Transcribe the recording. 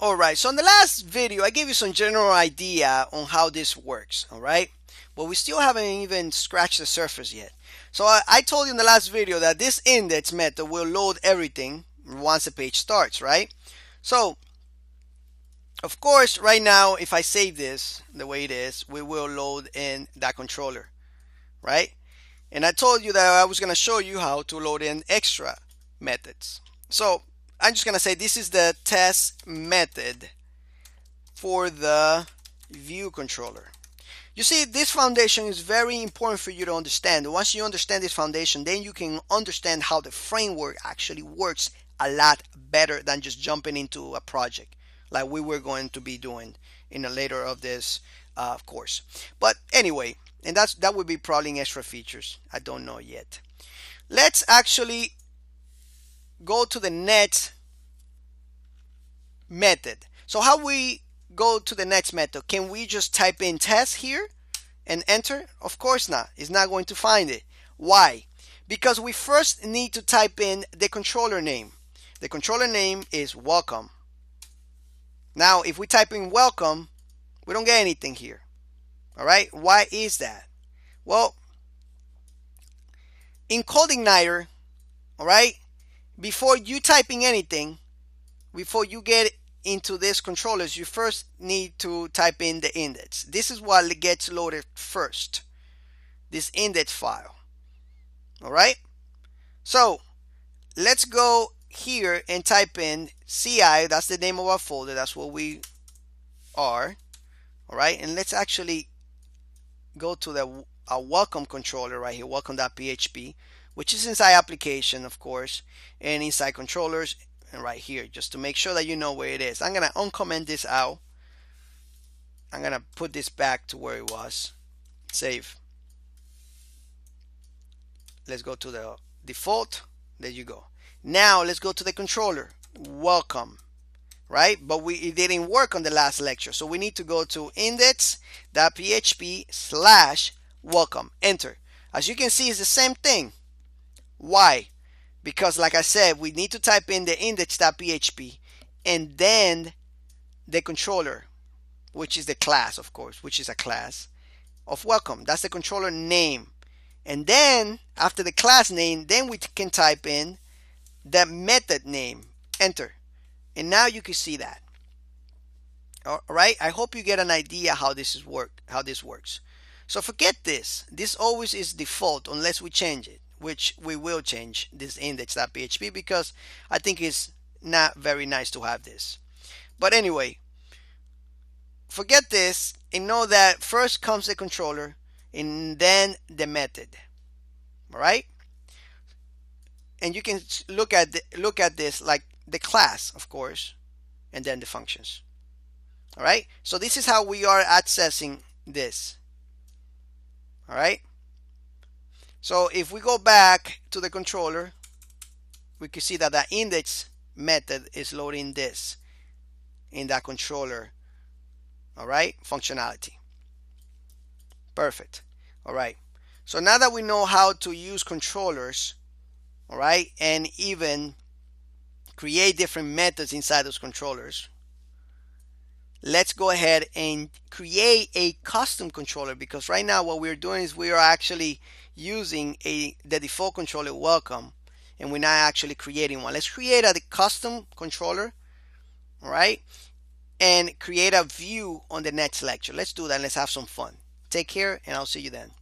Alright, so in the last video I gave you some general idea on how this works, alright? But we still haven't even scratched the surface yet. So I told you in the last video that this index method will load everything once the page starts, right? So of course right now if I save this the way it is, we will load in that controller, right? And I told you that I was going to show you how to load in extra methods. So I'm just going to say this is the test method for the view controller. You see, this foundation is very important for you to understand. Once you understand this foundation, then you can understand how the framework actually works a lot better than just jumping into a project like we were going to be doing in a later of this course. But anyway, and that would be probably in extra features. I don't know yet. Let's actually go to the next method. So how we go to the next method? Can we just type in test here and enter? Of course not. It's not going to find it. Why? Because we first need to type in the controller name. The controller name is welcome. Now if we type in welcome, we don't get anything here. All right, why is that? Well, in CodeIgniter, all right, before you typing anything, before you get into this controllers, you first need to type in the index. This is what gets loaded first, this index file. All right, so let's go here and type in CI. That's the name of our folder. That's what we are. All right, and let's actually go to the welcome controller right here, welcome.php, which is inside application, of course, and inside controllers, and right here, just to make sure that you know where it is. I'm gonna uncomment this out. I'm gonna put this back to where it was. Save. Let's go to the default. There you go. Now let's go to the controller. Welcome. Right? But it didn't work on the last lecture. So we need to go to index.php/welcome. Enter. As you can see, it's the same thing. Why? Because like I said, we need to type in the index.php and then the controller, which is the class, of course, which is a class of welcome. That's the controller name. And then after the class name, then we can type in the method name. Enter. And now you can see that. All right, I hope you get an idea how this works. So forget this. This always is default unless we change it, which we will change this index.php because I think it's not very nice to have this. But anyway, forget this and know that first comes the controller and then the method. All right, and you can look at this like the class, of course, and then the functions. All right, so this is how we are accessing this. All right, so if we go back to the controller, we can see that the index method is loading this in that controller. All right, functionality. Perfect. All right, so now that we know how to use controllers, all right, and even create different methods inside those controllers, let's go ahead and create a custom controller, because right now what we're doing is we are actually using the default controller welcome, and we're not actually creating one. Let's create a custom controller, all right, and create a view on the next lecture. Let's do that. Let's have some fun. Take care, and I'll see you then.